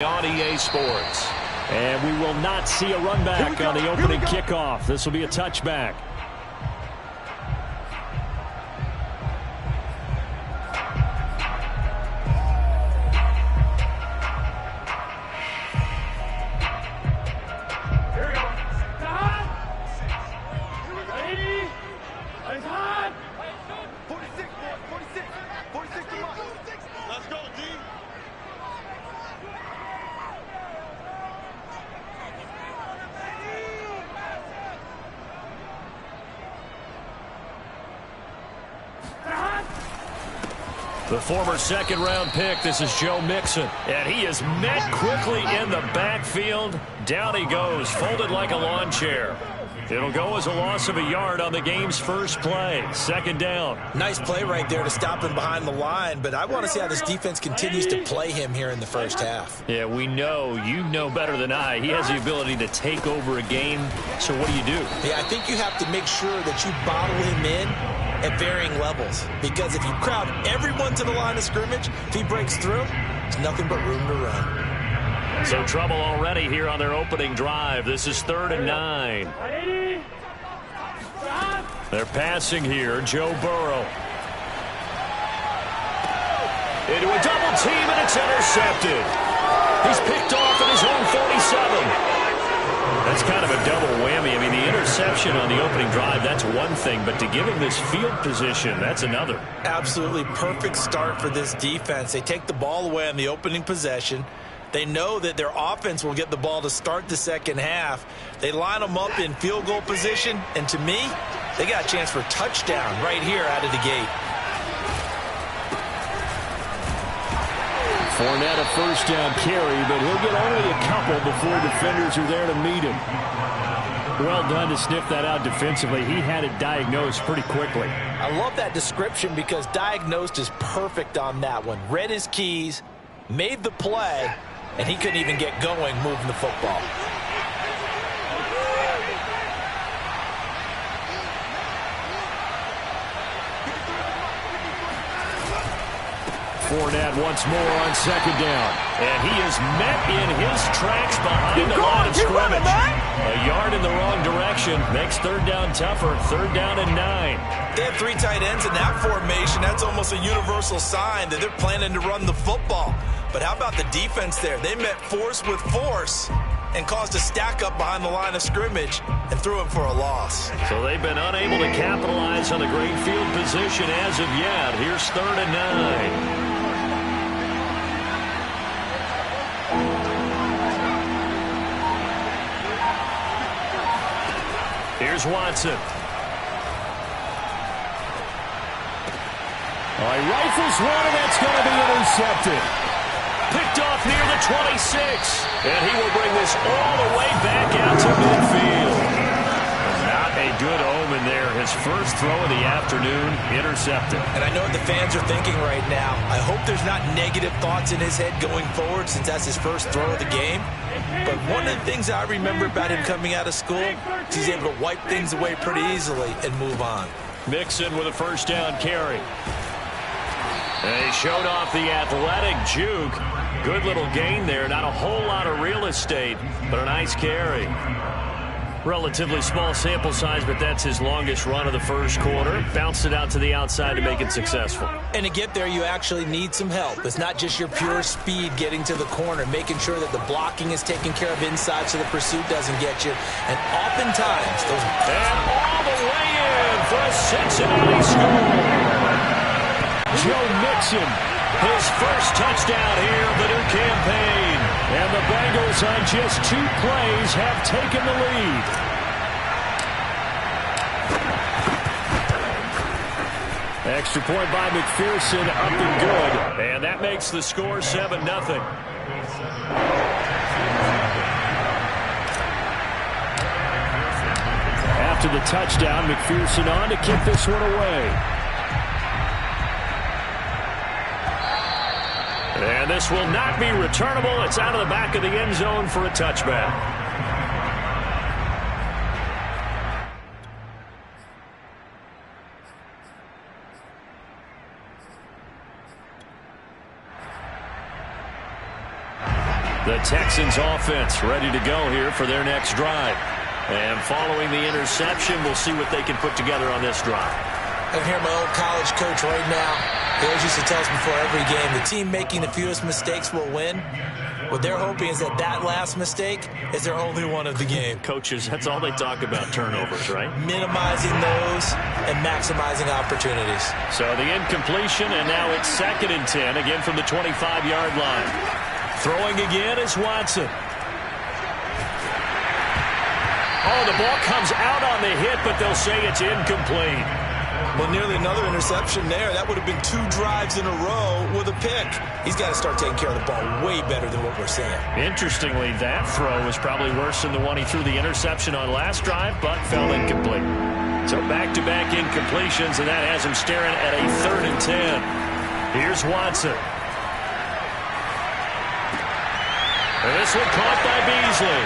On EA Sports. And we will not see a run back on the opening kickoff. This will be a touchback. The former second-round pick, this is Joe Mixon. And he is met quickly in the backfield. Down he goes, folded like a lawn chair. It'll go as a loss of a yard on the game's first play. Second down. Nice play right there to stop him behind the line, but I want to see how this defense continues to play him here in the first half. Yeah, we know, you know better than I, he has the ability to take over a game. So what do you do? Yeah, I think you have to make sure that you bottle him in at varying levels, because if you crowd everyone to the line of scrimmage, if he breaks through, there's nothing but room to run. So trouble already here on their opening drive. This is 3rd and 9. They're passing here, Joe Burrow. Into a double team, and it's intercepted. He's picked off at his own 47. That's kind of a double whammy. I mean, the interception on the opening drive, that's one thing, but to give him this field position, that's another. Absolutely perfect start for this defense. They take the ball away on the opening possession. They know that their offense will get the ball to start the second half. They line them up in field goal position, and to me, they got a chance for a touchdown right here out of the gate. Fournette a first down carry, but he'll get only a couple before defenders are there to meet him. Well done to sniff that out defensively. He had it diagnosed pretty quickly. I love that description because diagnosed is perfect on that one. Read his keys, made the play, and he couldn't even get going moving the football. Fournette once more on second down. And he is met in his tracks behind the line of scrimmage. A yard in the wrong direction makes third down tougher. 3rd down and 9. They have 3 tight ends in that formation. That's almost a universal sign that they're planning to run the football. But how about the defense there? They met force with force and caused a stack up behind the line of scrimmage and threw him for a loss. So they've been unable to capitalize on the great field position as of yet. Here's 3rd and 9. Here's Watson. He rifles one, and that's going to be intercepted. Picked off near the 26. And he will bring this all the way back out to midfield. Not a good omen there. His first throw of the afternoon, intercepted. And I know what the fans are thinking right now. I hope there's not negative thoughts in his head going forward since that's his first throw of the game. But one of the things I remember about him coming out of school is he's able to wipe things away pretty easily and move on. Mixon with a first down carry. And he showed off the athletic juke. Good little gain there. Not a whole lot of real estate, but a nice carry. Relatively small sample size, but that's his longest run of the first quarter. Bounced it out to the outside to make it successful. And to get there, you actually need some help. It's not just your pure speed getting to the corner, making sure that the blocking is taken care of inside so the pursuit doesn't get you. And oftentimes, those... And all the way in for a Cincinnati score. Joe Mixon, his first touchdown here of the new campaign. And the Bengals on just 2 plays have taken the lead. Extra point by McPherson, up and good. And that makes the score 7-0. After the touchdown, McPherson on to kick this one away. And this will not be returnable. It's out of the back of the end zone for a touchback. The Texans offense ready to go here for their next drive. And following the interception, we'll see what they can put together on this drive. I hear my old college coach right now. He always used to tell us before every game, the team making the fewest mistakes will win. What they're hoping is that last mistake is their only one of the game. Coaches, that's all they talk about, turnovers, right? Minimizing those and maximizing opportunities. So the incompletion, and now it's 2nd and 10, again from the 25-yard line. Throwing again is Watson. Oh, the ball comes out on the hit, but they'll say it's incomplete. Well, nearly another interception there. That would have been 2 drives in a row with a pick. He's got to start taking care of the ball way better than what we're seeing. Interestingly, that throw was probably worse than the one he threw the interception on last drive, but fell incomplete. So back-to-back incompletions, and that has him staring at a 3rd and 10. Here's Watson. And this one caught by Beasley.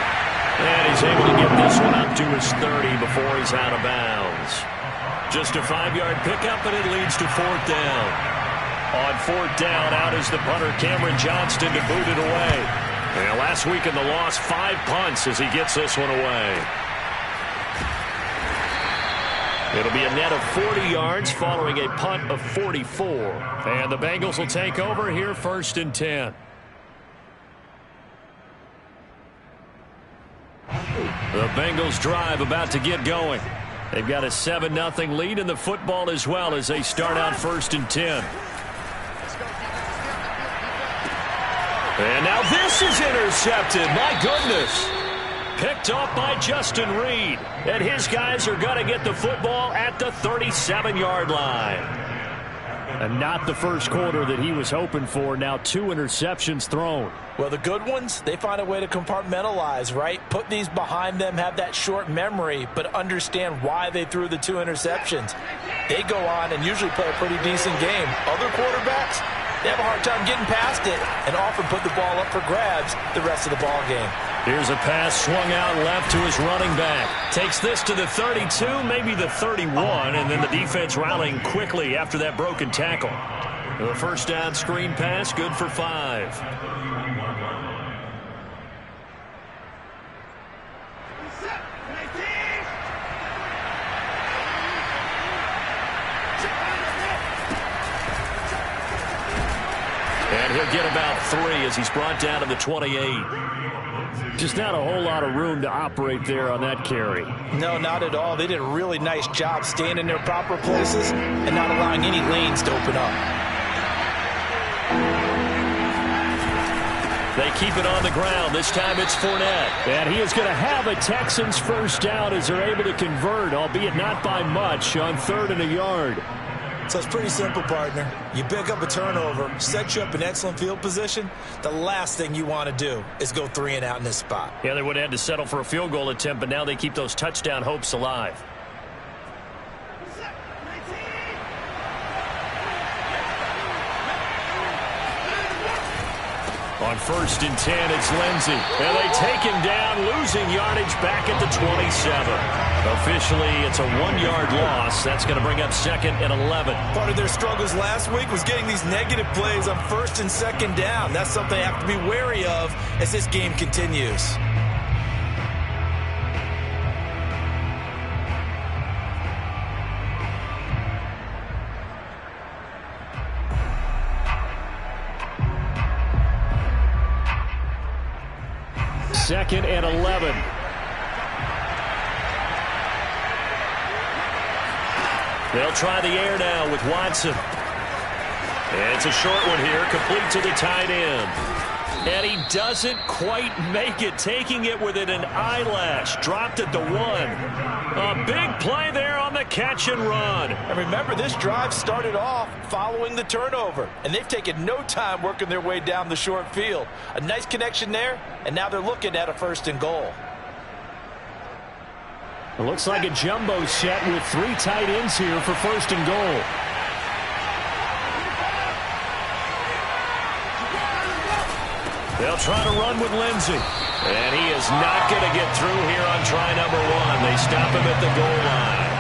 And he's able to get this one up to his 30 before he's out of bounds. Just a 5-yard pickup, and it leads to 4th down. On 4th down, out is the punter, Cameron Johnston, to boot it away. And last week in the loss, 5 punts as he gets this one away. It'll be a net of 40 yards following a punt of 44. And the Bengals will take over here 1st and 10. The Bengals drive about to get going. They've got a 7-0 lead in the football as well as they start out 1st and 10. And now this is intercepted. My goodness. Picked off by Justin Reed. And his guys are going to get the football at the 37-yard line. And not the first quarter that he was hoping for. Now 2 interceptions thrown. Well, the good ones, they find a way to compartmentalize, right? Put these behind them, have that short memory, but understand why they threw the 2 interceptions. They go on and usually play a pretty decent game. Other quarterbacks, they have a hard time getting past it and often put the ball up for grabs the rest of the ball game. Here's a pass swung out left to his running back. Takes this to the 32, maybe the 31, and then the defense rallying quickly after that broken tackle. The 1st down screen pass, good for 5. And he'll get about 3 as he's brought down to the 28. Just not a whole lot of room to operate there on that carry. No, not at all. They did a really nice job staying in their proper places and not allowing any lanes to open up. They keep it on the ground. This time it's Fournette. And he is going to have a Texans 1st down as they're able to convert, albeit not by much, on 3rd and a yard. So it's pretty simple, partner. You pick up a turnover, set you up in excellent field position. The last thing you want to do is go 3 and out in this spot. Yeah, they would have had to settle for a field goal attempt, but now they keep those touchdown hopes alive. On 1st and 10, it's Lindsey. And they take him down, losing yardage back at the 27. Officially, it's a 1-yard loss. That's going to bring up 2nd and 11. Part of their struggles last week was getting these negative plays on 1st and 2nd down. That's something they have to be wary of as this game continues. Second and 11. They'll try the air now with Watson. And it's a short one here, complete to the tight end. And he doesn't quite make it, taking it within an eyelash. Dropped at the 1. A big play there on the catch and run. And remember, this drive started off following the turnover. And they've taken no time working their way down the short field. A nice connection there, and now they're looking at a 1st and goal. It looks like a jumbo set with 3 tight ends here for 1st and goal. They'll try to run with Lindsey. And he is not going to get through here on try number 1. They stop him at the goal line.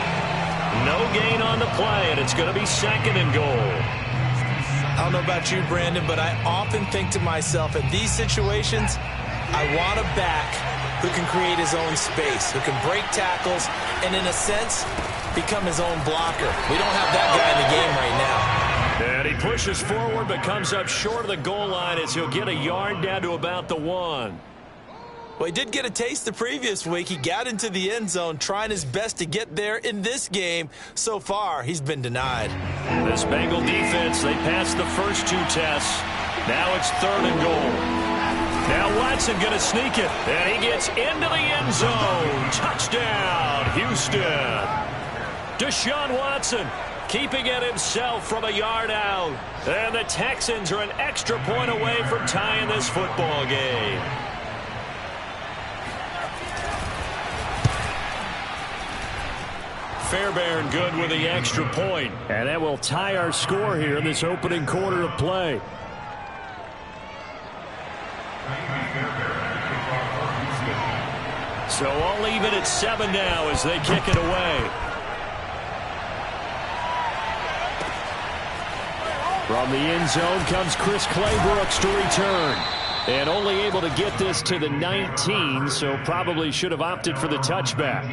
No gain on the play, and it's going to be 2nd and goal. I don't know about you, Brandon, but I often think to myself, in these situations, I want a back who can create his own space, who can break tackles, and in a sense, become his own blocker. We don't have that guy in the game right now. And he pushes forward but comes up short of the goal line as he'll get a yard down to about the 1. Well, he did get a taste the previous week. He got into the end zone trying his best to get there in this game. So far, he's been denied. This Bengal defense, they passed the first 2 tests. Now it's 3rd and goal. Now Watson going to sneak it. And he gets into the end zone. Touchdown, Houston. Deshaun Watson keeping it himself from a yard out. And the Texans are an extra point away from tying this football game. Fairbairn good with the extra point. And that will tie our score here in this opening quarter of play. So all even at 7 now as they kick it away. From the end zone comes Chris Claybrooks to return. And only able to get this to the 19, so probably should have opted for the touchback.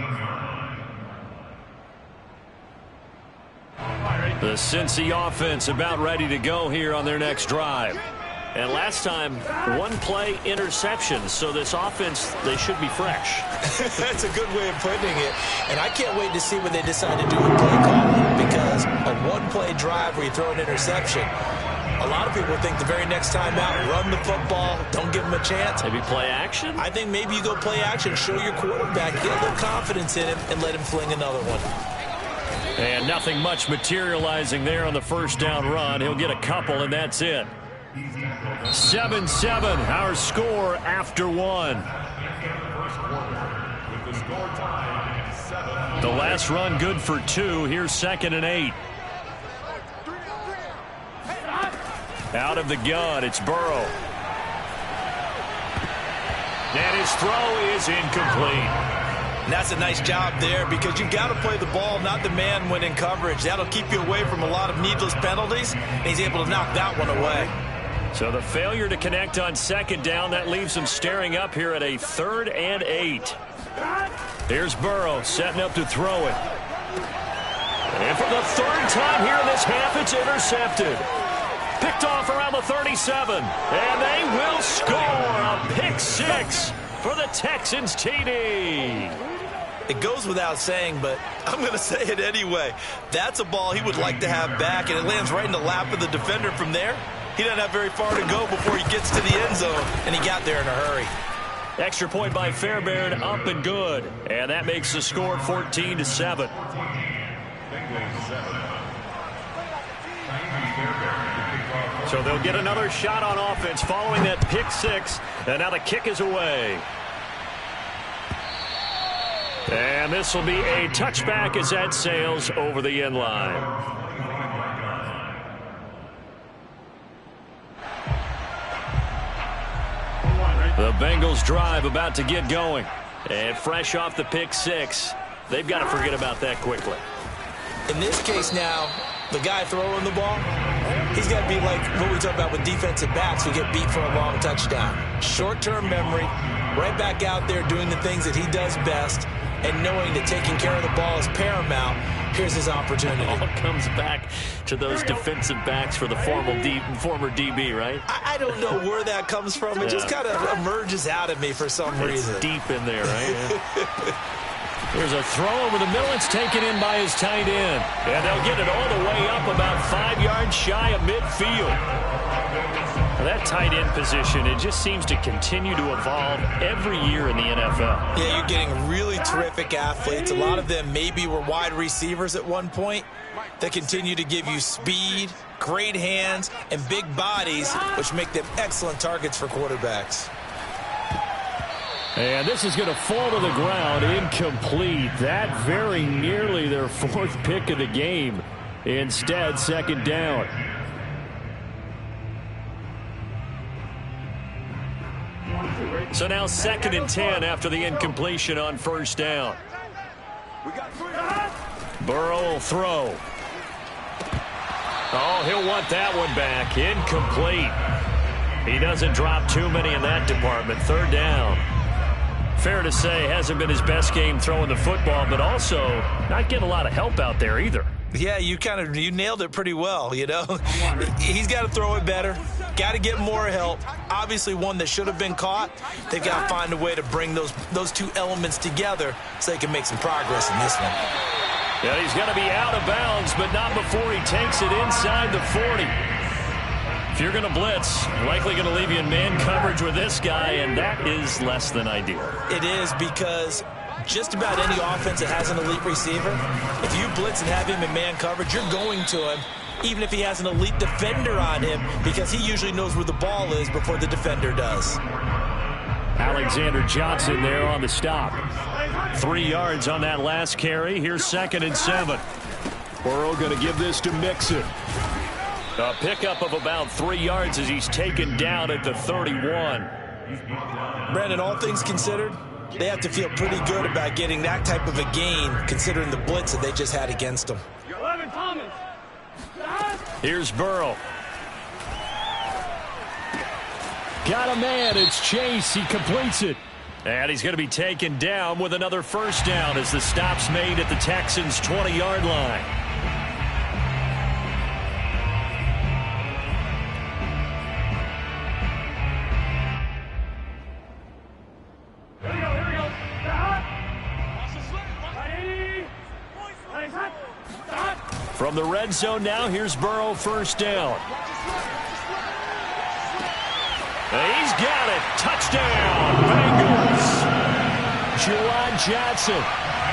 The Cincy offense about ready to go here on their next drive. And last time, 1-play interception. So this offense, they should be fresh. That's a good way of putting it. And I can't wait to see what they decide to do with play calling, because a 1-play drive where you throw an interception, a lot of people think the very next time out, run the football, don't give them a chance. Maybe play action? I think maybe you go play action, show your quarterback, get a little confidence in him, and let him fling another one. And nothing much materializing there on the first down run. He'll get a couple, and that's it. 7-7, our score after 1. The last run good for 2. Here's 2nd and 8. Out of the gun, it's Burrow. And his throw is incomplete. And that's a nice job there, because you've got to play the ball, not the man when in coverage. That'll keep you away from a lot of needless penalties, and he's able to knock that one away. So the failure to connect on 2nd down, that leaves him staring up here at a 3rd and 8. Here's Burrow setting up to throw it. And for the 3rd time here in this half, it's intercepted. Picked off around the 37. And they will score a pick 6 for the Texans TD. It goes without saying, but I'm going to say it anyway. That's a ball he would like to have back, and it lands right in the lap of the defender from there. He doesn't have very far to go before he gets to the end zone, and he got there in a hurry. Extra point by Fairbairn, up and good. And that makes the score 14-7. So they'll get another shot on offense following that pick 6, and now the kick is away. And this will be a touchback as that sails over the end line. The Bengals drive about to get going. And fresh off the pick 6, they've got to forget about that quickly. In this case now, the guy throwing the ball, he's got to be like what we talk about with defensive backs who get beat for a long touchdown. Short-term memory, right back out there doing the things that he does best, and knowing that taking care of the ball is paramount. Here's his opportunity. It all comes back to those defensive backs for the former DB, right? I don't know where that comes from. It just kind of emerges out of me for some reason. It's deep in there, right? There's a throw over the middle. It's taken in by his tight end. And they'll get it all the way up about 5 yards shy of midfield. Well, that tight end position, it just seems to continue to evolve every year in the NFL. Yeah, you're getting really terrific athletes. A lot of them maybe were wide receivers at one point that continue to give you speed, great hands, and big bodies, which make them excellent targets for quarterbacks. And this is going to fall to the ground, incomplete. That very nearly their 4th pick of the game. Instead, 2nd down. So now 2nd and 10 after the incompletion on 1st down. Burrow will throw. Oh, he'll want that one back. Incomplete. He doesn't drop too many in that department. Third down. Fair to say, hasn't been his best game throwing the football, but also not getting a lot of help out there either. Yeah, you nailed it pretty well, you know. He's got to throw it better. Got to get more help. Obviously one that should have been caught. They've got to find a way to bring those two elements together so they can make some progress in this one. Yeah, he's going to be out of bounds, but not before he takes it inside the 40. If you're going to blitz, likely going to leave you in man coverage with this guy, and that is less than ideal. It is, because just about any offense that has an elite receiver, if you blitz and have him in man coverage, you're going to him, even if he has an elite defender on him, because he usually knows where the ball is before the defender does. Alexander Johnson there on the stop. 3 yards on that last carry. Here's 2nd and 7. Burrow going to give this to Mixon. A pickup of about 3 yards as he's taken down at the 31. Brandon, all things considered, they have to feel pretty good about getting that type of a gain, considering the blitz that they just had against them. Here's Burrow. Got a man. It's Chase. He completes it. And he's going to be taken down with another first down as the stop's made at the Texans' 20-yard line. From the red zone now, here's Burrow, first down. He's got it. Touchdown, Bengals. Juwan Johnson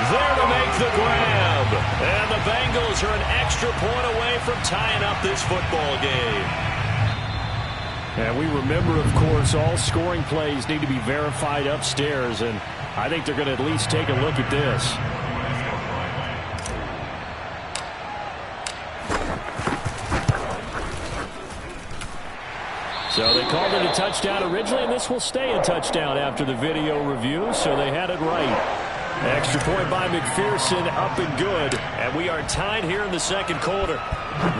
there to make the grab. And the Bengals are an extra point away from tying up this football game. And we remember, of course, all scoring plays need to be verified upstairs, and I think they're going to at least take a look at this. So they called it a touchdown originally, and this will stay a touchdown after the video review, so they had it right. Extra point by McPherson, up and good. And we are tied here in the second quarter.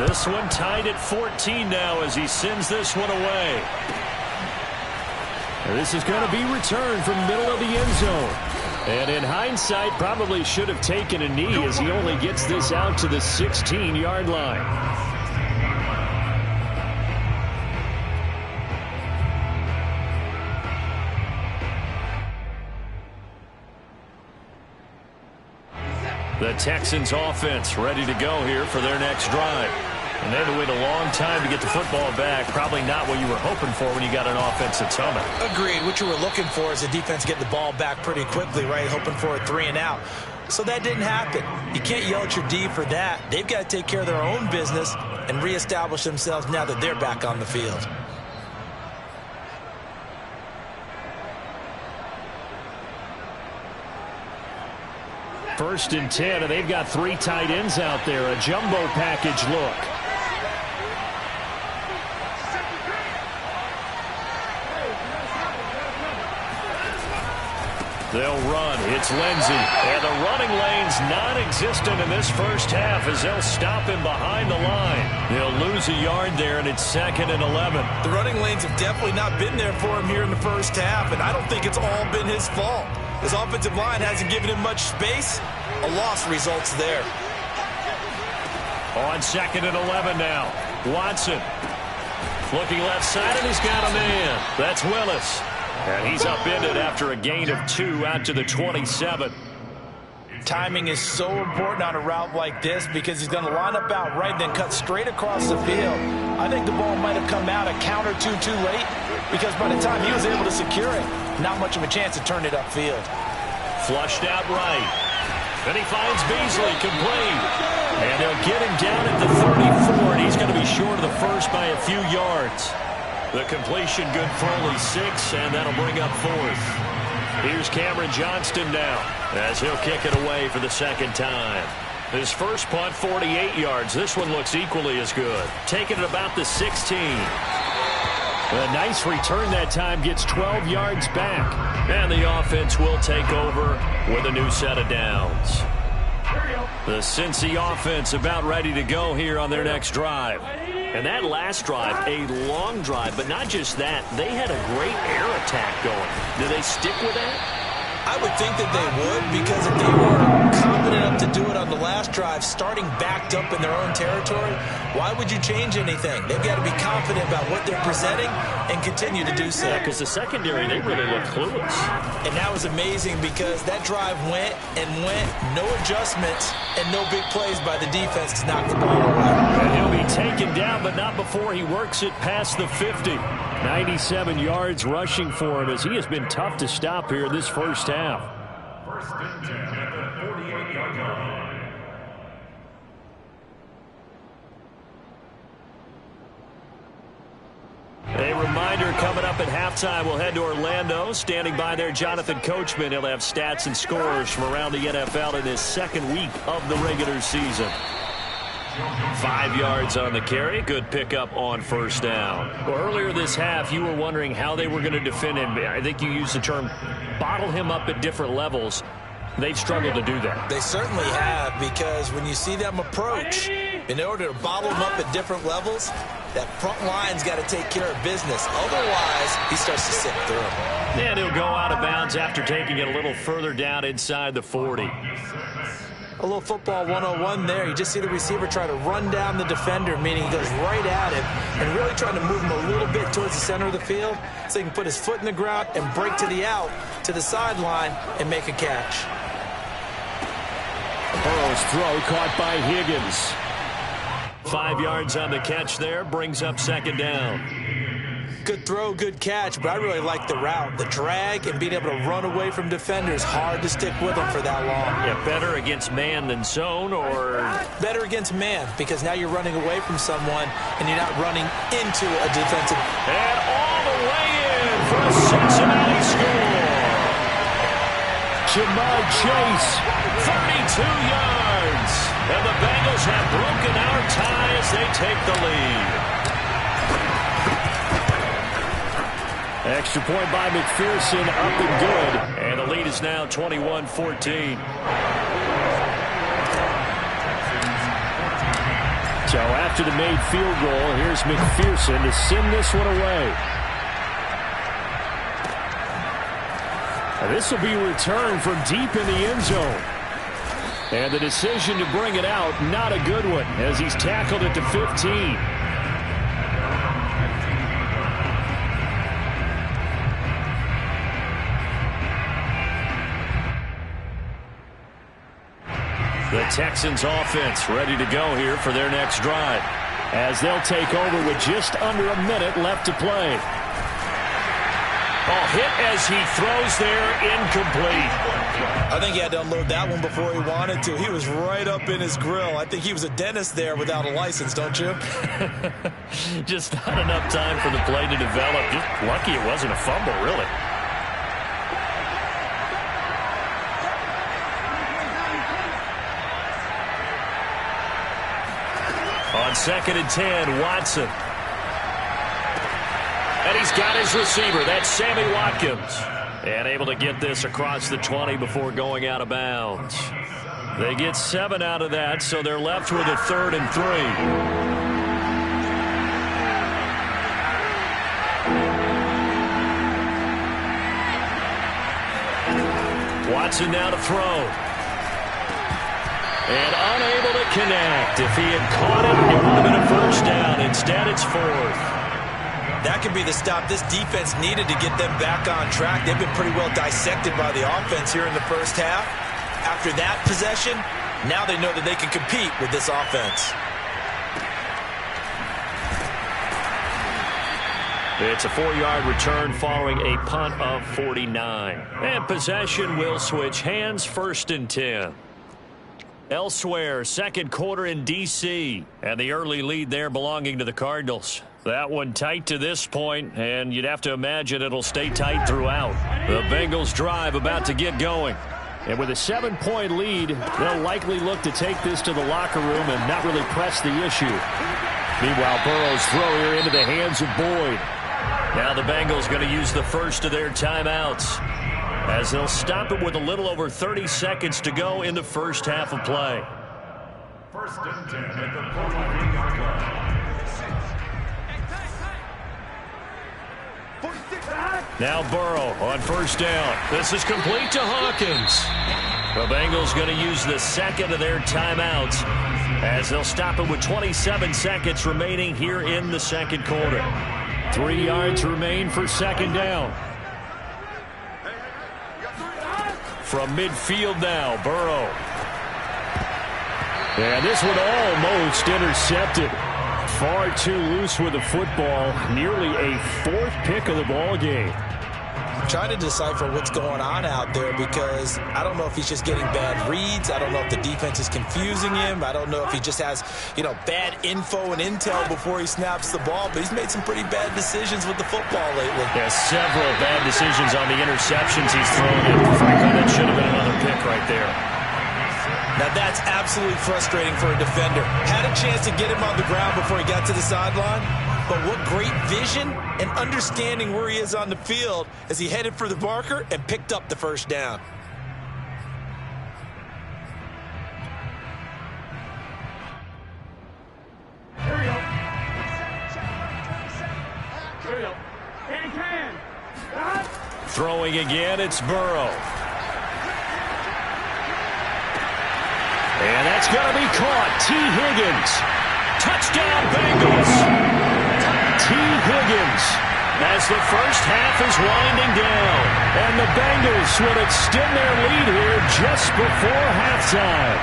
This one tied at 14 now as he sends this one away. And this is going to be returned from the middle of the end zone. And in hindsight, probably should have taken a knee as he only gets this out to the 16-yard line. The Texans offense ready to go here for their next drive. And they had to wait a long time to get the football back. Probably not what you were hoping for when you got an offense that's humming. Agreed. What you were looking for is the defense get the ball back pretty quickly, right? Hoping for a 3 and out. So that didn't happen. You can't yell at your D for that. They've got to take care of their own business and reestablish themselves now that they're back on the field. First and 10, and they've got 3 tight ends out there. A jumbo package look. They'll run. It's Lindsey. And the running lane's non-existent in this first half as they'll stop him behind the line. They'll lose a yard there, and it's 2nd and 11. The running lanes have definitely not been there for him here in the first half, and I don't think it's all been his fault. His offensive line hasn't given him much space. A loss results there. On 2nd and 11 now. Watson looking left side, and he's got a man. That's Willis. And he's upended after a gain of 2 out to the 27. Timing is so important on a route like this because he's going to line up out right, then cut straight across the field. I think the ball might have come out a count or two too late because by the time he was able to secure it, not much of a chance to turn it upfield. Flushed out right. Then he finds Beasley, complete. And they'll get him down at the 34, and he's going to be short of the first by a few yards. The completion good for only 6, and that'll bring up 4th. Here's Cameron Johnston now as he'll kick it away for the second time. His first punt, 48 yards. This one looks equally as good. Taking it about the 16. A nice return that time, gets 12 yards back. And the offense will take over with a new set of downs. The Cincy offense about ready to go here on their next drive. And that last drive, a long drive, but not just that. They had a great air attack going. Do they stick with that? I would think that they would, because if they were confident enough to do it on the last drive, starting backed up in their own territory, why would you change anything? They've got to be confident about what they're presenting and continue to do so. Yeah, because the secondary, they really look clueless. And that was amazing because that drive went and went, no adjustments and no big plays by the defense to knock the ball away. And he'll be taken down, but not before he works it past the 50. 97 yards rushing for him as he has been tough to stop here in this first half. First and 10 at the 48-yard line. A reminder coming up at halftime. We'll head to Orlando. Standing by there, Jonathan Coachman. He'll have stats and scores from around the NFL in his second week of the regular season. 5 yards on the carry. Good pickup on first down. Well, earlier this half, you were wondering how they were going to defend him. I think you used the term bottle him up at different levels. They've struggled to do that. They certainly have, because when you see them approach, in order to bottle them up at different levels, that front line's got to take care of business. Otherwise, he starts to sip through them. And he'll go out of bounds after taking it a little further down inside the 40. A little football 101 there. You just see the receiver try to run down the defender, meaning he goes right at him and really trying to move him a little bit towards the center of the field so he can put his foot in the ground and break to the out, to the sideline, and make a catch. Burrow's throw caught by Higgins. 5 yards on the catch there, brings up second down. Good throw, good catch, but I really like the route. The drag and being able to run away from defenders, hard to stick with them for that long. Yeah, better against man than zone, or? Better against man, because now you're running away from someone and you're not running into a defensive. And all the way in for a Cincinnati score. Jamar Chase, 32 yards. And the Bengals have broken our tie as they take the lead. Extra point by McPherson, up and good. And the lead is now 21-14. So after the made field goal, here's McPherson to send this one away. And this will be returned from deep in the end zone. And the decision to bring it out, not a good one, as he's tackled at the 15. The Texans offense ready to go here for their next drive, as they'll take over with just under a minute left to play. Oh, hit as he throws there, incomplete. I think he had to unload that one before he wanted to. He was right up in his grill. I think he was a dentist there without a license, don't you? Just not enough time for the play to develop. Just lucky it wasn't a fumble, really. On 2nd and 10, Watson. And he's got his receiver. That's Sammy Watkins. And able to get this across the 20 before going out of bounds. They get 7 out of that, so they're left with a 3rd and 3. Watson now to throw. And unable to connect. If he had caught it, it would have been a first down. Instead, it's 4th. That could be the stop this defense needed to get them back on track. They've been pretty well dissected by the offense here in the first half. After that possession, now they know that they can compete with this offense. It's a 4-yard return following a punt of 49. And possession will switch hands, 1st and 10. Elsewhere, second quarter in D.C. And the early lead there belonging to the Cardinals. That one tight to this point, and you'd have to imagine it'll stay tight throughout. The Bengals drive about to get going. And with a 7-point lead, they'll likely look to take this to the locker room and not really press the issue. Meanwhile, Burrow's throw here into the hands of Boyd. Now the Bengals going to use the first of their timeouts. as they'll stop it with a little over 30 seconds to go in the first half of play. First and 10 at the 43-yard line. Now Burrow on first down. This is complete to Hawkins. The Bengals going to use the second of their timeouts as they'll stop it with 27 seconds remaining here in the second quarter. 3 yards remain for second down. From midfield now, Burrow. And this one almost intercepted. Far too loose with the football. Nearly a fourth pick of the ball game. I'm trying to decipher what's going on out there because I don't know if he's just getting bad reads. I don't know if the defense is confusing him. I don't know if he just has, bad info and intel before he snaps the ball. But he's made some pretty bad decisions with the football lately. Yeah, several bad decisions on the interceptions he's thrown. And frankly, that should have been another pick right there. Now that's absolutely frustrating for a defender. Had a chance to get him on the ground before he got to the sideline, but what great vision and understanding where he is on the field as he headed for the marker and picked up the first down. Here we go. Throwing again, it's Burrow. And that's going to be caught. T. Higgins. Touchdown, Bengals. T. Higgins as the first half is winding down. And the Bengals will extend their lead here just before halftime.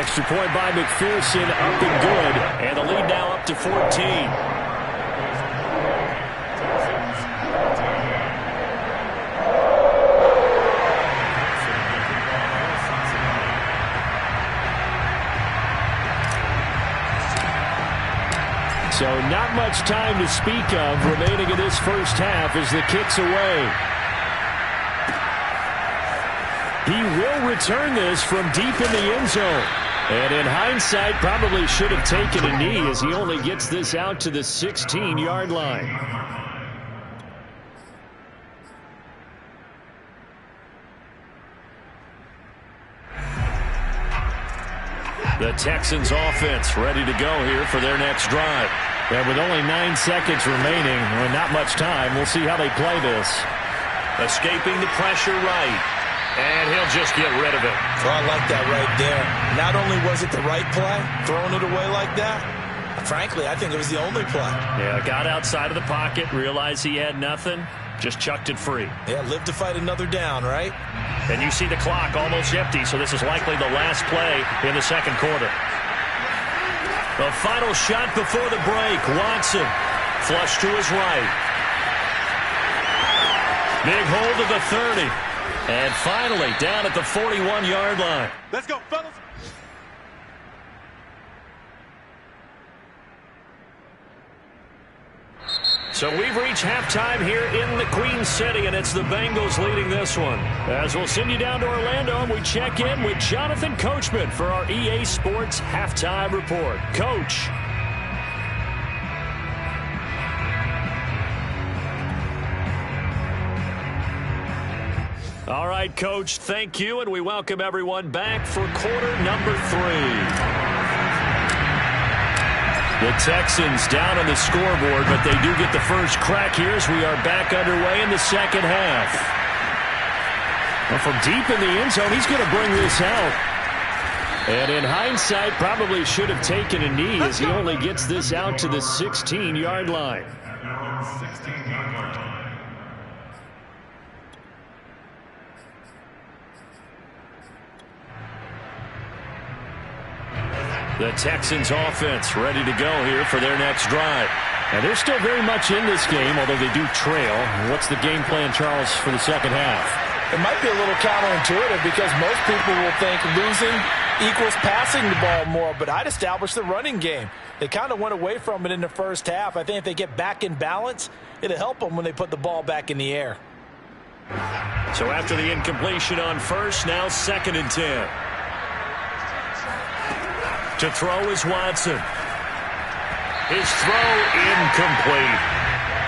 Extra point by McPherson, up and good. And the lead now up to 14. So not much time to speak of remaining in this first half as the kick's away. He will return this from deep in the end zone. And in hindsight, probably should have taken a knee as he only gets this out to the 16-yard line. The Texans offense ready to go here for their next drive. And with only 9 seconds remaining, and not much time, we'll see how they play this. Escaping the pressure right. And he'll just get rid of it. Oh, I like that right there. Not only was it the right play, throwing it away like that, frankly, I think it was the only play. Yeah, got outside of the pocket, realized he had nothing, just chucked it free. Yeah, live to fight another down, right? And you see the clock almost empty, so this is likely the last play in the second quarter. The final shot before the break. Watson, flush to his right. Big hold of the 30. And finally, down at the 41-yard line. Let's go, fellas. So we've reached halftime here in the Queen City, and it's the Bengals leading this one. As we'll send you down to Orlando, and we check in with Jonathan Coachman for our EA Sports Halftime Report. Coach. All right, Coach, thank you, and we welcome everyone back for quarter number 3. The Texans down on the scoreboard, but they do get the first crack here as we are back underway in the second half. Well, from deep in the end zone, he's going to bring this out. And in hindsight, probably should have taken a knee as he only gets this out to the 16-yard line. The Texans offense ready to go here for their next drive. And they're still very much in this game, although they do trail. What's the game plan, Charles, for the second half? It might be a little counterintuitive because most people will think losing equals passing the ball more, but I'd establish the running game. They kind of went away from it in the first half. I think if they get back in balance, it'll help them when they put the ball back in the air. So after the incompletion on first, now 2nd and 10. To throw is Watson. His throw incomplete.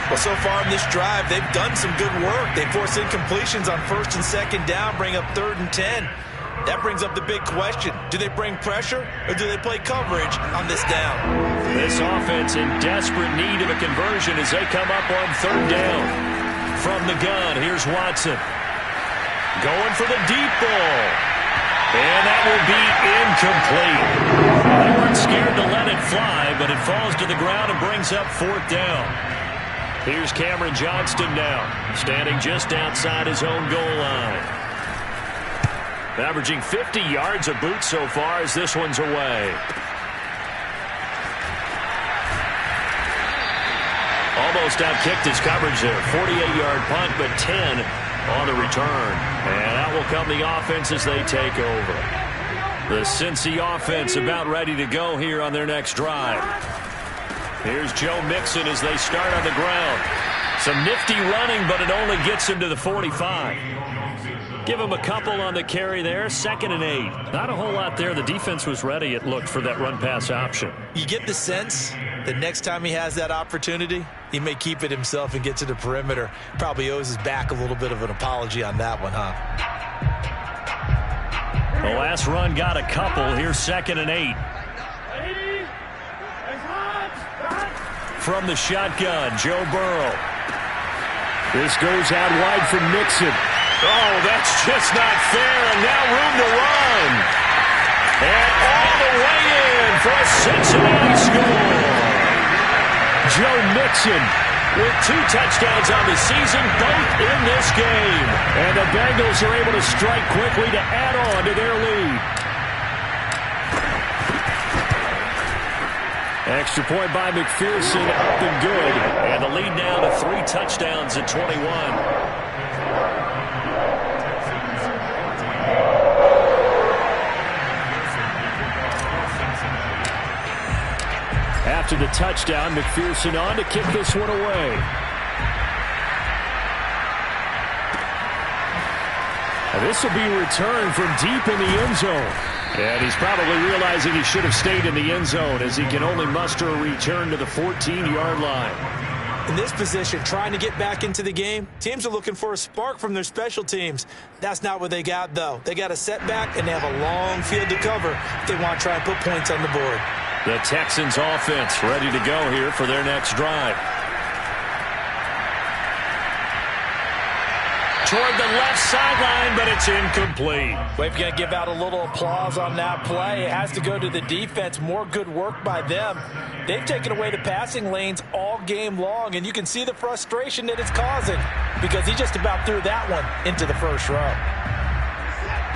Well, so far in this drive, they've done some good work. They force incompletions on 1st and 2nd down, bring up 3rd and 10. That brings up the big question. Do they bring pressure or do they play coverage on this down? This offense in desperate need of a conversion as they come up on 3rd down. From the gun, here's Watson. Going for the deep ball. And that will be incomplete. They weren't scared to let it fly, but it falls to the ground and brings up 4th down. Here's Cameron Johnston now, standing just outside his own goal line. Averaging 50 yards a boot so far as this one's away. Almost outkicked his coverage there. 48-yard punt, but 10 on the return. And out will come the offense as they take over. The Cincy offense about ready to go here on their next drive. Here's Joe Mixon as they start on the ground. Some nifty running, but it only gets him to the 45. Give him a couple on the carry there. 2nd and 8. Not a whole lot there. The defense was ready, it looked, for that run-pass option. You get the sense that next time he has that opportunity, he may keep it himself and get to the perimeter. Probably owes his back a little bit of an apology on that one, huh? The last run got a couple. Here's 2nd and 8. From the shotgun, Joe Burrow. This goes out wide from Mixon. Oh, that's just not fair, and now room to run. And all the way in for a Cincinnati score. Joe Mixon with 2 touchdowns on the season, both in this game. And the Bengals are able to strike quickly to add on to their lead. Extra point by McPherson, up and good. And the lead now to 3 touchdowns at 21. After the touchdown, McPherson on to kick this one away. And this will be returned from deep in the end zone. And he's probably realizing he should have stayed in the end zone as he can only muster a return to the 14-yard line. In this position, trying to get back into the game, teams are looking for a spark from their special teams. That's not what they got, though. They got a setback, and they have a long field to cover if they want to try and put points on the board. The Texans offense ready to go here for their next drive. Toward the left sideline, but it's incomplete. We've got to give out a little applause on that play. It has to go to the defense. More good work by them. They've taken away the passing lanes all game long, and you can see the frustration that it's causing because he just about threw that one into the first row.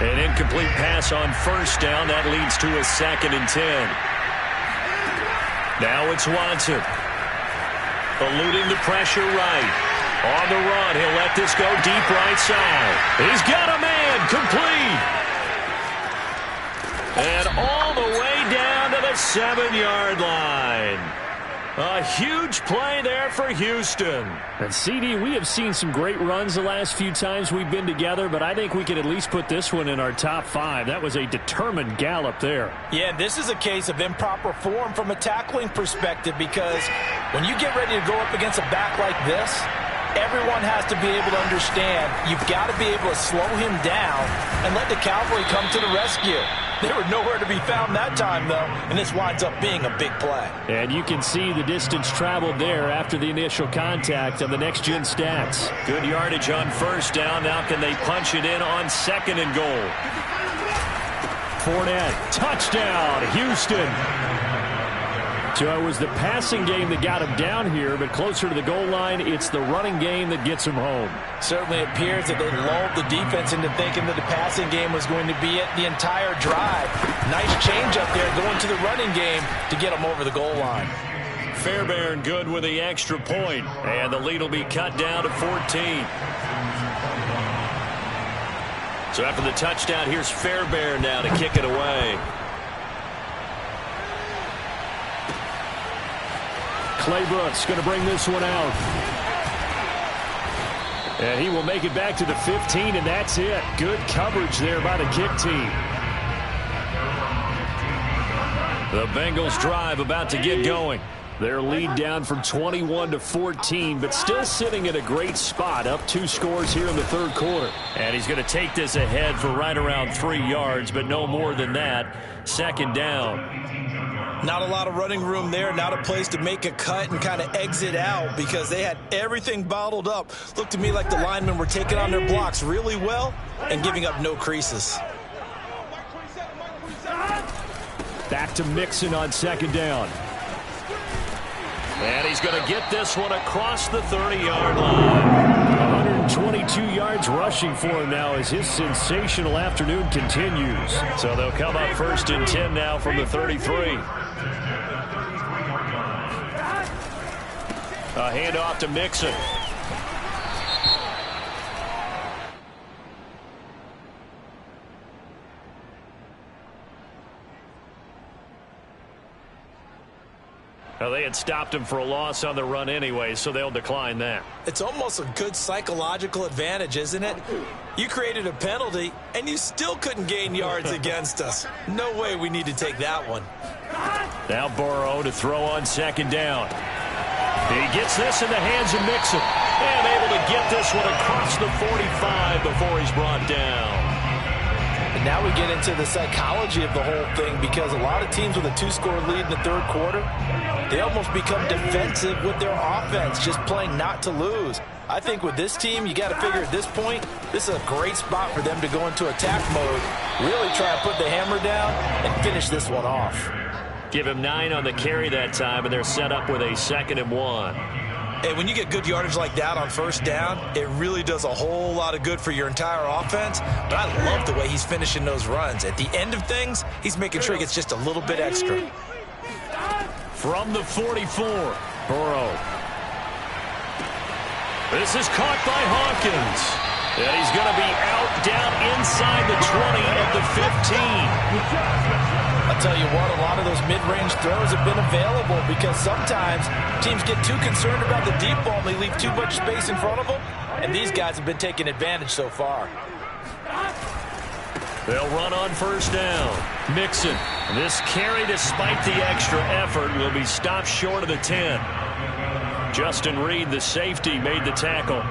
An incomplete pass on 1st down. That leads to a 2nd and 10. Now it's Watson. Eluding the pressure right. On the run, he'll let this go deep right side. He's got a man, complete. And all the way down to the 7-yard line. A huge play there for Houston. And CD, we have seen some great runs the last few times we've been together, but I think we can at least put this one in our top 5. That was a determined gallop there. Yeah, this is a case of improper form from a tackling perspective because when you get ready to go up against a back like this, everyone has to be able to understand you've got to be able to slow him down and let the cavalry come to the rescue. They were nowhere to be found that time, though, and this winds up being a big play. And you can see the distance traveled there after the initial contact on the next-gen stats. Good yardage on 1st down. Now can they punch it in on 2nd and goal? Fournette, touchdown, Houston. So it was the passing game that got him down here, but closer to the goal line, it's the running game that gets him home. Certainly appears that they lulled the defense into thinking that the passing game was going to be it the entire drive. Nice change up there going to the running game to get them over the goal line. Fairbairn good with the extra point, and the lead will be cut down to 14. So after the touchdown, here's Fairbairn now to kick it away. Clay Brooks going to bring this one out. And he will make it back to the 15, and that's it. Good coverage there by the kick team. The Bengals drive about to get going. Their lead down from 21 to 14, but still sitting at a great spot, up 2 scores here in the third quarter. And he's going to take this ahead for right around 3 yards, but no more than that. Second down. Not a lot of running room there, not a place to make a cut and kind of exit out because they had everything bottled up. Looked to me like the linemen were taking on their blocks really well and giving up no creases. Back to Mixon on second down. And he's going to get this one across the 30-yard line. 122 yards rushing for him now as his sensational afternoon continues. So they'll come up first and 10 now from the 33. A handoff to Mixon. Well, they had stopped him for a loss on the run anyway, so they'll decline that. It's almost a good psychological advantage, isn't it? You created a penalty, and you still couldn't gain yards against us. No way we need to take that one. Now Burrow to throw on second down. He gets this in the hands of Mixon. And able to get this one across the 45 before he's brought down. And now we get into the psychology of the whole thing because a lot of teams with a 2-score lead in the third quarter, they almost become defensive with their offense, just playing not to lose. I think with this team, you got to figure at this point, this is a great spot for them to go into attack mode, really try to put the hammer down and finish this one off. Give him 9 on the carry that time, and they're set up with a 2nd and 1. Hey, when you get good yardage like that on first down, it really does a whole lot of good for your entire offense. But I love the way he's finishing those runs. At the end of things, he's making sure he gets just a little bit extra. From the 44, Burrow. This is caught by Hawkins. And he's going to be out down inside the 20 at the 15. I'll tell you what, a lot of those mid-range throws have been available because sometimes teams get too concerned about the deep ball and they leave too much space in front of them, and these guys have been taking advantage so far. They'll run on first down. Mixon. This carry, despite the extra effort, will be stopped short of the 10. Justin Reed, the safety, made the tackle.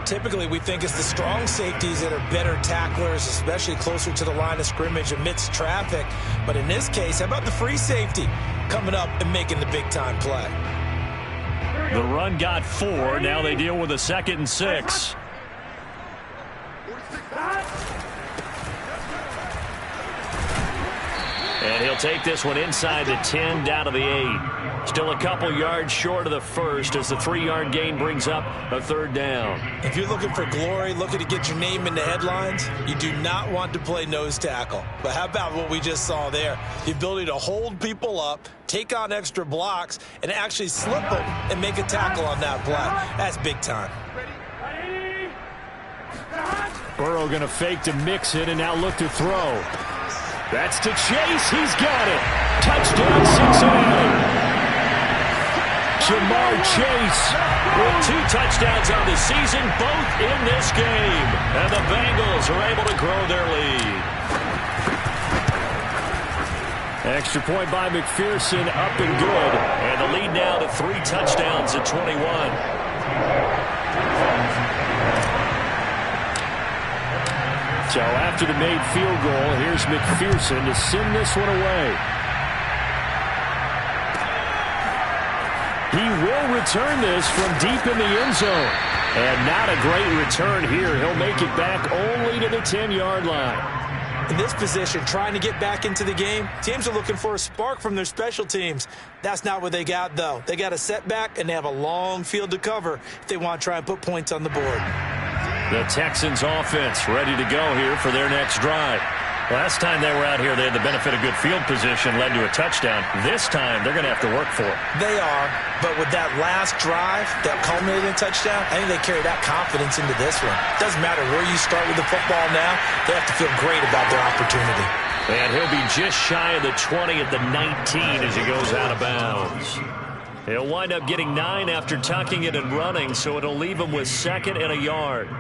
Typically, we think it's the strong safeties that are better tacklers, especially closer to the line of scrimmage amidst traffic. But in this case, how about the free safety coming up and making the big-time play? The run got 4. Now they deal with a 2nd and 6. And he'll take this one inside the 10, down to the 8. Still a couple yards short of the first as the 3-yard gain brings up a 3rd down. If you're looking for glory, looking to get your name in the headlines, you do not want to play nose tackle. But how about what we just saw there? The ability to hold people up, take on extra blocks, and actually slip them and make a tackle on that play. That's big time. Burrow going to fake to Mixon and now look to throw. That's to Chase. He's got it. Touchdown, Cincinnati. Jamar Chase with 2 touchdowns on the season, both in this game. And the Bengals are able to grow their lead. Extra point by McPherson, up and good. And the lead now to 3 touchdowns at 21. So after the made field goal, here's McPherson to send this one away. He will return this from deep in the end zone. And not a great return here. He'll make it back only to the 10-yard line. In this position, trying to get back into the game, teams are looking for a spark from their special teams. That's not what they got, though. They got a setback, and they have a long field to cover if they want to try and put points on the board. The Texans offense ready to go here for their next drive. Last time they were out here, they had the benefit of good field position, led to a touchdown. This time, they're going to have to work for it. They are, but with that last drive, that culminating touchdown, I think they carry that confidence into this one. Doesn't matter where you start with the football now, they have to feel great about their opportunity. And he'll be just shy of the 20 at the 19 as he goes out of bounds. He'll wind up getting 9 after tucking it and running, so it'll leave him with 2nd and a yard.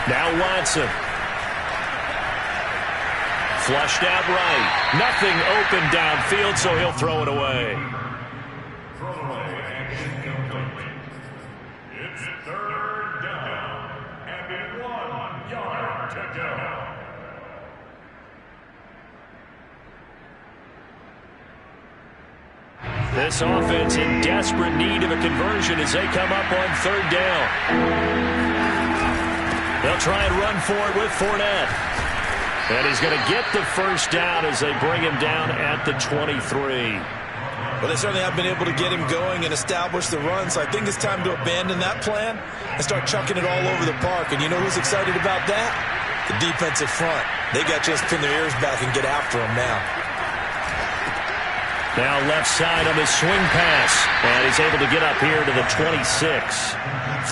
Now Watson. Flushed out right. Nothing open downfield, so he'll throw it away. It's third down and 1 yard to go. This offense in desperate need of a conversion as they come up on third down. They'll try and run for it with Fournette. And he's going to get the first down as they bring him down at the 23. Well, they certainly have been able to get him going and establish the run, so I think it's time to abandon that plan and start chucking it all over the park. And you know who's excited about that? The defensive front. They got just pin their ears back and get after him now. Now left side on the swing pass. And he's able to get up here to the 26.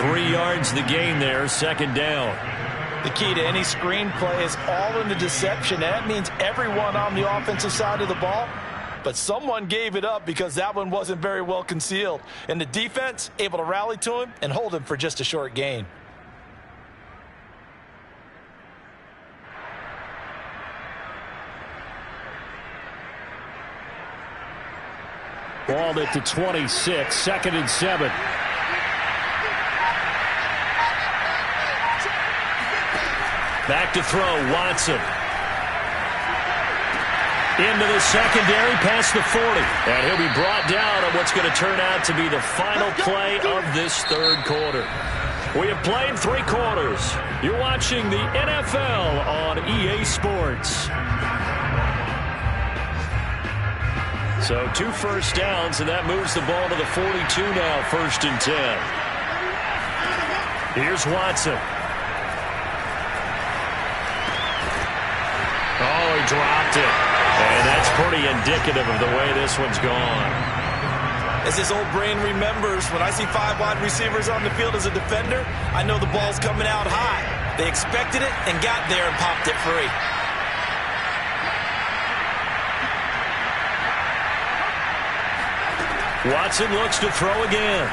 3 yards the gain there, second down. The key to any screen play is all in the deception. That means everyone on the offensive side of the ball. But someone gave it up because that one wasn't very well concealed. And the defense able to rally to him and hold him for just a short gain. Ball at the 26, second and 7. Back to throw, Watson. Into the secondary, past the 40. And he'll be brought down on what's going to turn out to be the final play of this third quarter. We have played 3 quarters. You're watching the NFL on EA Sports. So 2 first downs, and that moves the ball to the 42 now, first and 10. Here's Watson. Oh, he dropped it. And that's pretty indicative of the way this one's gone. As his old brain remembers, when I see 5 wide receivers on the field as a defender, I know the ball's coming out high. They expected it and got there and popped it free. Watson looks to throw again.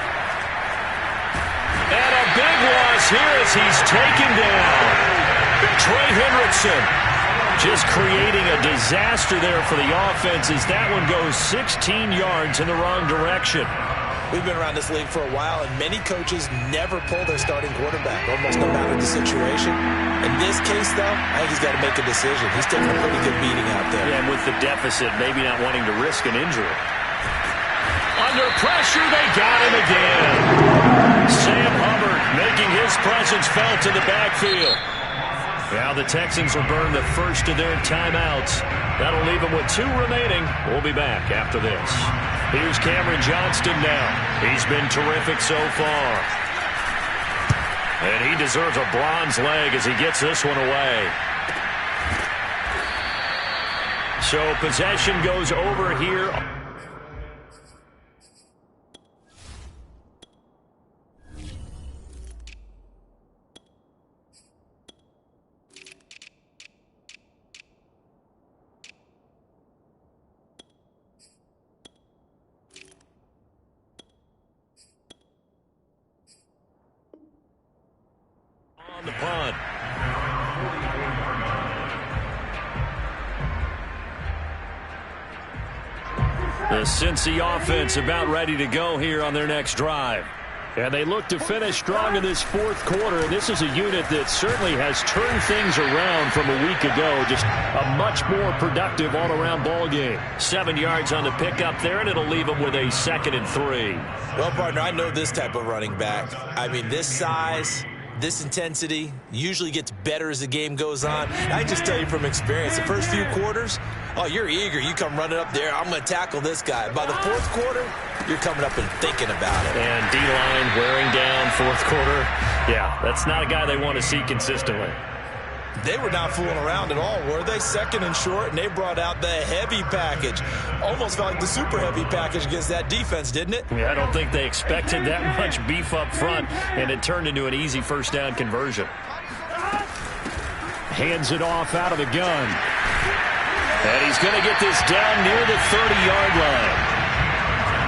And a big loss here as he's taken down. Trey Hendrickson just creating a disaster there for the offense as that one goes 16 yards in the wrong direction. We've been around this league for a while, and many coaches never pull their starting quarterback, almost no matter the situation. In this case, though, I think he's got to make a decision. He's taking a pretty good beating out there. Yeah, and with the deficit, maybe not wanting to risk an injury. Under pressure, they got him again. Sam Hubbard making his presence felt in the backfield. Now the Texans will burn the first of their timeouts. That'll leave them with 2 remaining. We'll be back after this. Here's Cameron Johnston now. He's been terrific so far. And he deserves a bronze leg as he gets this one away. So possession goes over here. The punt. The Cincy offense about ready to go here on their next drive. And they look to finish strong in this fourth quarter. This is a unit that certainly has turned things around from a week ago. Just a much more productive all-around ball game. 7 yards on the pickup there, and it'll leave them with a 2nd and 3. Well, partner, I know this type of running back. I mean, this size, this intensity usually gets better as the game goes on. And I just tell you from experience, the first few quarters, oh, you're eager. You come running up there, I'm going to tackle this guy. By the fourth quarter, you're coming up and thinking about it. And D-line wearing down fourth quarter. Yeah, that's not a guy they want to see consistently. They were not fooling around at all, were they? 2nd and short, and they brought out the heavy package. Almost felt like the super heavy package against that defense, didn't it? Yeah, I don't think they expected that much beef up front, and it turned into an easy first down conversion. Hands it off out of the gun. And he's going to get this down near the 30-yard line.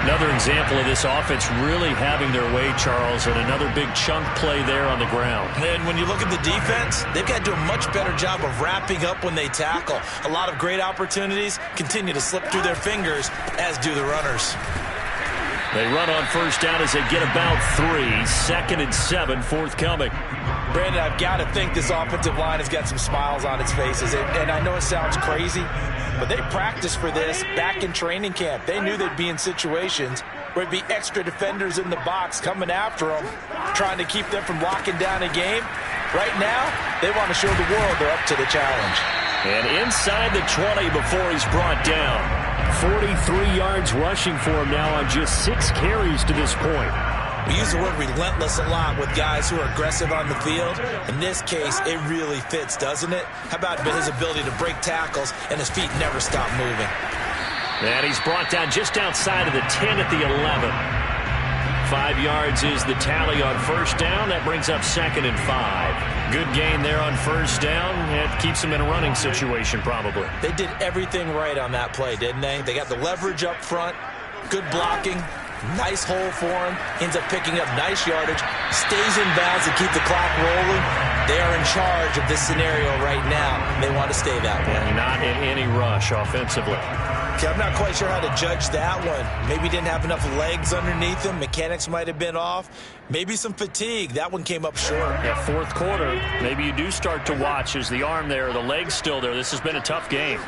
Another example of this offense really having their way, Charles, and another big chunk play there on the ground. And when you look at the defense, they've got to do a much better job of wrapping up when they tackle. A lot of great opportunities continue to slip through their fingers, as do the runners. They run on first down as they get about 3. 2nd and 7, forthcoming. Brandon, I've got to think this offensive line has got some smiles on its faces. And I know it sounds crazy, but they practiced for this back in training camp. They knew they'd be in situations where there'd be extra defenders in the box coming after them, trying to keep them from locking down a game. Right now, they want to show the world they're up to the challenge. And inside the 20 before he's brought down. 43 yards rushing for him now on just 6 carries to this point. We use the word relentless a lot with guys who are aggressive on the field. In this case, it really fits, doesn't it? How about his ability to break tackles and his feet never stop moving? And he's brought down just outside of the 10 at the 11. 5 yards is the tally on first down. That brings up 2nd and 5. Good gain there on first down. It keeps them in a running situation probably. They did everything right on that play, didn't they? They got the leverage up front, good blocking, nice hole for him, ends up picking up nice yardage, stays in bounds to keep the clock rolling. They are in charge of this scenario right now. They want to stay that way. Not in any rush offensively. Okay, I'm not quite sure how to judge that one. Maybe he didn't have enough legs underneath him. Mechanics might have been off. Maybe some fatigue. That one came up short. Yeah, 4th quarter, maybe you do start to watch. Is the arm there, the leg's still there? This has been a tough game.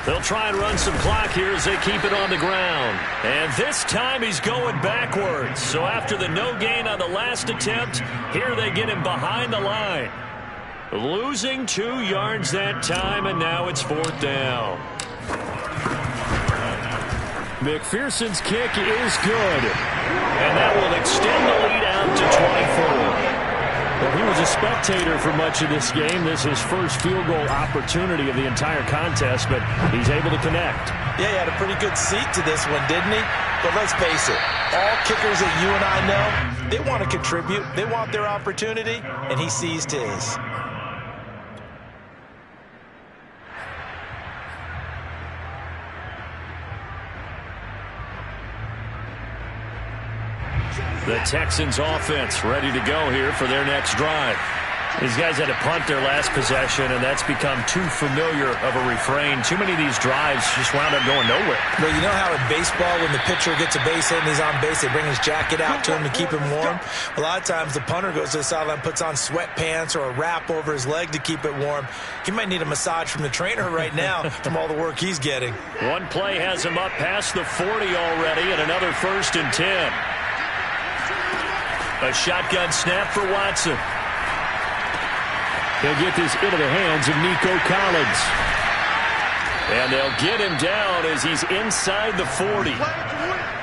They'll try and run some clock here as they keep it on the ground. And this time he's going backwards. So after the no gain on the last attempt, here they get him behind the line. Losing 2 yards that time, and now it's 4th down. McPherson's kick is good. And that will extend the lead out to 24. Well, he was a spectator for much of this game. This is his first field goal opportunity of the entire contest, but he's able to connect. Yeah, he had a pretty good seat to this one, didn't he? But let's face it, all kickers that you and I know, they want to contribute. They want their opportunity, and he seized his. The Texans offense ready to go here for their next drive. These guys had to punt their last possession, and that's become too familiar of a refrain. Too many of these drives just wound up going nowhere. Well, you know how in baseball, when the pitcher gets a base hit and he's on base, they bring his jacket out to him to keep him warm? A lot of times the punter goes to the sideline, puts on sweatpants or a wrap over his leg to keep it warm. He might need a massage from the trainer right now from all the work he's getting. One play has him up past the 40 already, and another 1st and 10. A shotgun snap for Watson. He'll get this into the hands of Nico Collins. And they'll get him down as he's inside the 40.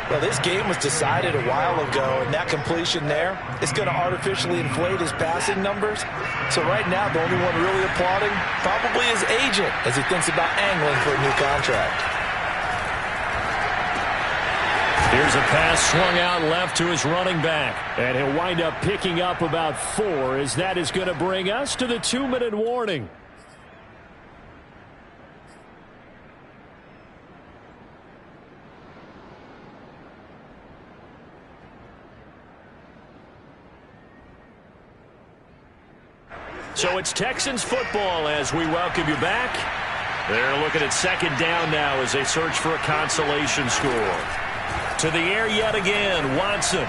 Well, this game was decided a while ago, and that completion there is going to artificially inflate his passing numbers. So right now, the only one really applauding probably his agent as he thinks about angling for a new contract. Here's a pass swung out left to his running back. And he'll wind up picking up about 4 as that is going to bring us to the 2-minute warning. So it's Texans football as we welcome you back. They're looking at 2nd down now as they search for a consolation score. To the air yet again, Watson.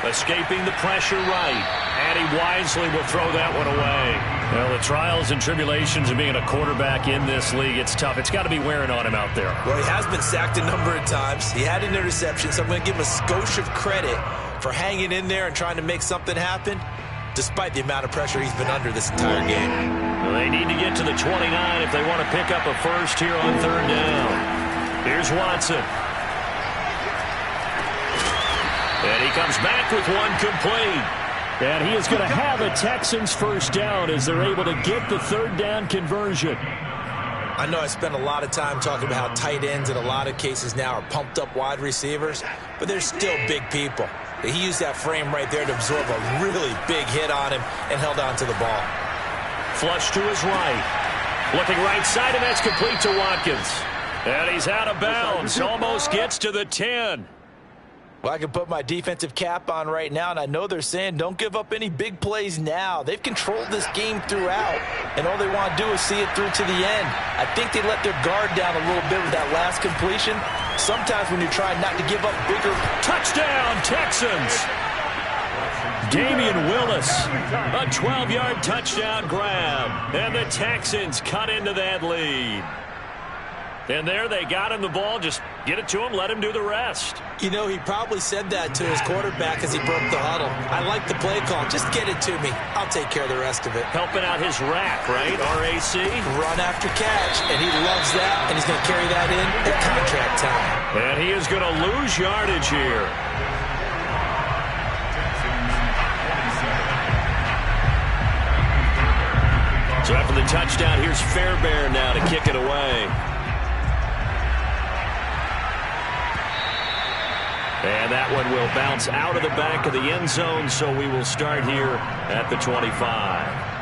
Escaping the pressure right. And he wisely will throw that one away. Well, the trials and tribulations of being a quarterback in this league, it's tough. It's got to be wearing on him out there. Well, he has been sacked a number of times. He had an interception, so I'm going to give him a skosh of credit for hanging in there and trying to make something happen, despite the amount of pressure he's been under this entire game. Well, they need to get to the 29 if they want to pick up a first here on 3rd down. Here's Watson. And he comes back with one complete. And he is going to have a Texans first down as they're able to get the 3rd down conversion. I know I spent a lot of time talking about how tight ends in a lot of cases now are pumped up wide receivers, but they're still big people. He used that frame right there to absorb a really big hit on him and held on to the ball. Flush to his right. Looking right side, and that's complete to Watkins. And he's out of bounds. Almost gets to the 10. Well, I can put my defensive cap on right now, and I know they're saying don't give up any big plays now. They've controlled this game throughout, and all they want to do is see it through to the end. I think they let their guard down a little bit with that last completion. Sometimes when you're trying not to give up bigger. Touchdown, Texans! Damian Willis, a 12-yard touchdown grab, and the Texans cut into that lead. And there they got him the ball. Just get it to him, let him do the rest. You know, he probably said that to his quarterback as he broke the huddle. I like the play call. Just get it to me. I'll take care of the rest of it. Helping out his rack, right? RAC? Run after catch, and he loves that, and he's going to carry that in at contract time. And he is going to lose yardage here. So after the touchdown, here's Fairbairn now to kick it away. And that one will bounce out of the back of the end zone, so we will start here at the 25.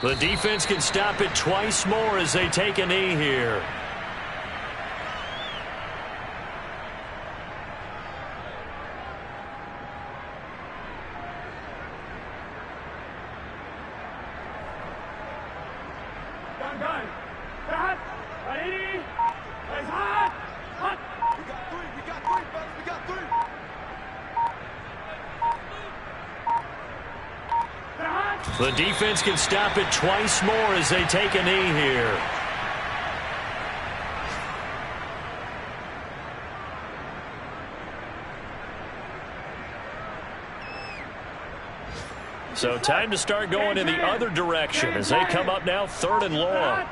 The defense can stop it twice more as they take a knee here. The defense can stop it twice more as they take a knee here. So time to start going in the other direction as they come up now 3rd and long.